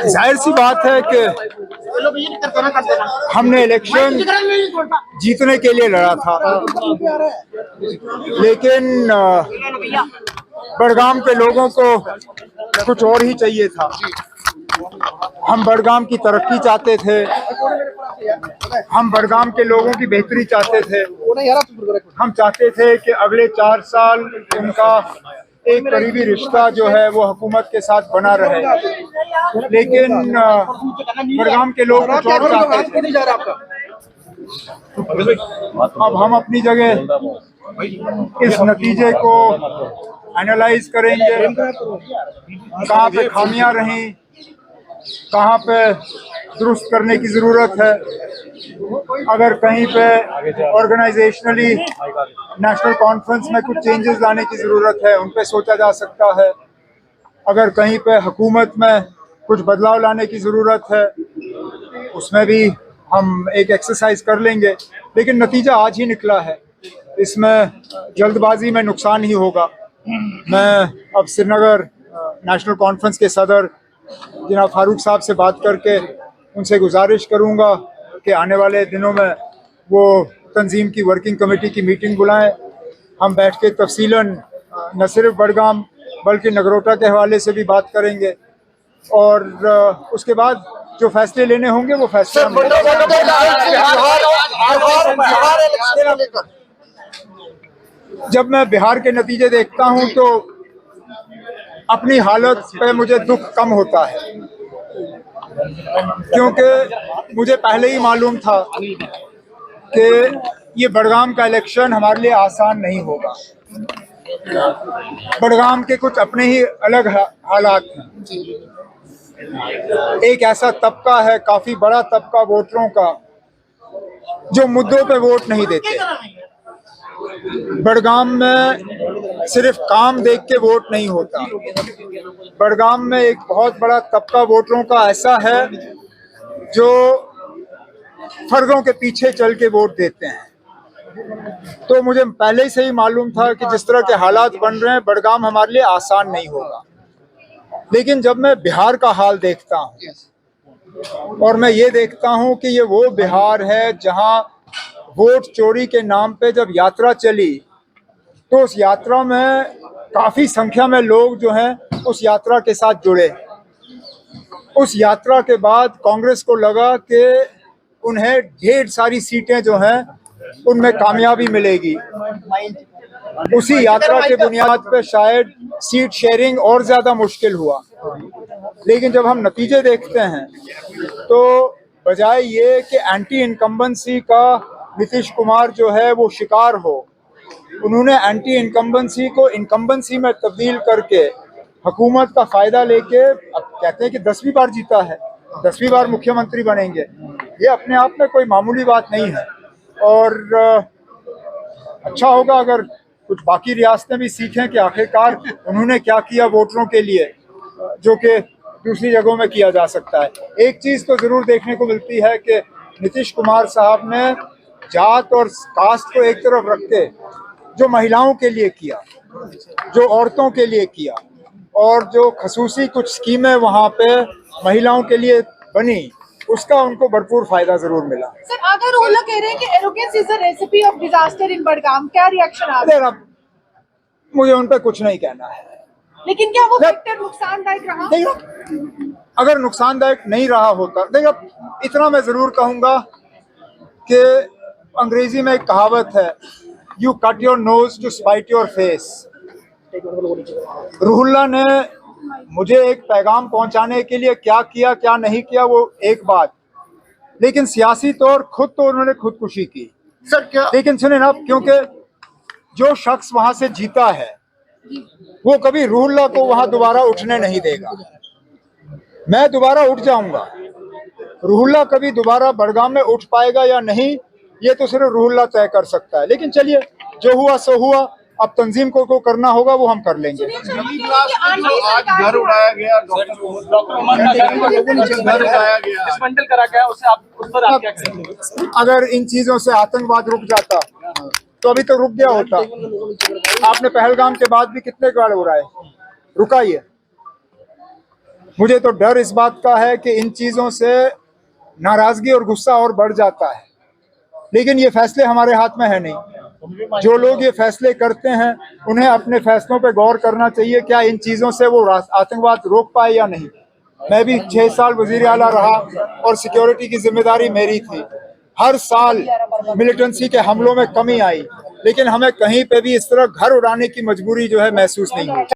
जाहिर सी बात है कि हमने इलेक्शन जीतने के लिए लड़ा था, लेकिन बड़गाम के लोगों को कुछ और ही चाहिए था। हम बड़गाम की तरक्की चाहते थे, हम बड़गाम के लोगों की बेहतरी चाहते थे। हम चाहते थे कि अगले 4 साल उनका एक करीबी रिश्ता जो है वो हुकूमत के साथ बना रहे, लेकिन बड़गाम के लोग कुछ और चाहते थे। अब हम अपनी जगह इस नतीजे को एनालाइज करेंगे, कहाँ पे खामियां रहीं, कहाँ पे दुरुस्त करने की ज़रूरत है। अगर कहीं पे ऑर्गेनाइजेशनली नेशनल कॉन्फ्रेंस में कुछ चेंजेस लाने की ज़रूरत है, उन पे सोचा जा सकता है। अगर कहीं पे हुकूमत में कुछ बदलाव लाने की ज़रूरत है, उसमें भी हम एक एक्सरसाइज कर लेंगे। लेकिन नतीजा आज ही निकला है, इसमें जल्दबाजी में नुकसान ही होगा। मैं अब श्रीनगर नेशनल कॉन्फ्रेंस के सदर जनाब फारूक साहब से बात करके उनसे गुजारिश करूंगा कि आने वाले दिनों में वो तंजीम की वर्किंग कमेटी की मीटिंग बुलाएं। हम बैठ के तफसीलन न सिर्फ बड़गाम बल्कि नगरोटा के हवाले से भी बात करेंगे, और उसके बाद जो फैसले लेने होंगे वो फैसले हम जब मैं बिहार के नतीजे देखता हूं तो अपनी हालत पे मुझे दुख कम होता है, क्योंकि मुझे पहले ही मालूम था कि ये बड़गाम का इलेक्शन हमारे लिए आसान नहीं होगा। बड़गाम के कुछ अपने ही अलग हालात हैं। एक ऐसा तबका है, काफी बड़ा तबका वोटरों का, जो मुद्दों पे वोट नहीं देते। बड़गाम में सिर्फ काम देख के वोट नहीं होता। बड़गाम में एक बहुत बड़ा तबका वोटरों का ऐसा है जो फर्जों के पीछे चल के वोट देते हैं। तो मुझे पहले से ही मालूम था कि जिस तरह के हालात बन रहे हैं, बड़गाम हमारे लिए आसान नहीं होगा। लेकिन जब मैं बिहार का हाल देखता हूँ और मैं ये देखता हूँ कि ये वो बिहार है जहाँ वोट चोरी के नाम पे जब यात्रा चली तो उस यात्रा में काफ़ी संख्या में लोग जो हैं उस यात्रा के साथ जुड़े। उस यात्रा के बाद कांग्रेस को लगा कि उन्हें ढेर सारी सीटें जो हैं उनमें कामयाबी मिलेगी। उसी यात्रा के बुनियाद पे शायद सीट शेयरिंग और ज़्यादा मुश्किल हुआ। लेकिन जब हम नतीजे देखते हैं तो बजाय ये कि एंटी इनकम्बेंसी का नीतीश कुमार जो है वो शिकार हो, उन्होंने एंटी इनकम्बेंसी को इनकम्बेंसी में तब्दील करके हुकूमत का फ़ायदा लेके, अब कहते हैं कि 10वीं बार जीता है, 10वीं बार मुख्यमंत्री बनेंगे। ये अपने आप में कोई मामूली बात नहीं है, और अच्छा होगा अगर कुछ बाकी रियासतें भी सीखें कि आखिरकार उन्होंने क्या किया वोटरों के लिए, जो कि दूसरी जगहों में किया जा सकता है। एक चीज़ तो ज़रूर देखने को मिलती है कि नीतीश कुमार साहब ने जात और कास्ट को एक तरफ रख के जो महिलाओं के लिए किया, जो औरतों के लिए किया, और जो खसूसी कुछ स्कीमें वहाँ पे महिलाओं के लिए बनी, उसका उनको भरपूर फायदा जरूर मिला। सर, अगर वो लोग कह रहे हैं कि arrogance is the recipe of disaster in Budgam, क्या रिएक्शन आप? मुझे उन पे कुछ नहीं कहना है। लेकिन क्या वो फैक्टर नुकसानदायक रहा? अगर नुकसानदायक नहीं रहा होता, देखो इतना मैं जरूर कहूँगा कि अंग्रेजी में एक कहावत है, you cut your nose to spite your face. Ruhullah ने मुझे एक पैगाम पहुंचाने के लिए क्या किया क्या नहीं किया वो एक बात, लेकिन सियासी तौर खुद तो उन्होंने खुदकुशी की। सर क्या, लेकिन सुने ना, क्योंकि जो शख्स वहां से जीता है वो कभी रूहुल्ला को वहां दोबारा उठने नहीं देगा। मैं दोबारा उठ जाऊंगा, रूहुल्ला कभी दोबारा बड़गाम में उठ पाएगा या नहीं ये तो सिर्फ रूहुल्ला तय कर सकता है। लेकिन चलिए, जो हुआ सो हुआ, अब तंजीम को करना होगा वो हम कर लेंगे। आज घर उड़ाया गया, अगर इन चीजों से आतंकवाद रुक जाता तो अभी तो रुक गया होता। आपने पहलगाम के बाद भी कितने गाड़ उड़ाए, रुका ही है। मुझे तो डर इस बात का है कि इन चीज़ों से नाराज़गी और गुस्सा और बढ़ जाता है, लेकिन ये फैसले हमारे हाथ में है नहीं। जो लोग ये फैसले करते हैं उन्हें अपने फैसलों पर गौर करना चाहिए, क्या इन चीज़ों से वो आतंकवाद रोक पाए या नहीं। मैं भी 6 साल वज़ीर आला रहा और सिक्योरिटी की जिम्मेदारी मेरी थी। हर साल मिलिटेंसी के हमलों में कमी आई, लेकिन हमें कहीं पे भी इस तरह घर उड़ाने की मजबूरी जो है महसूस नहीं हुई।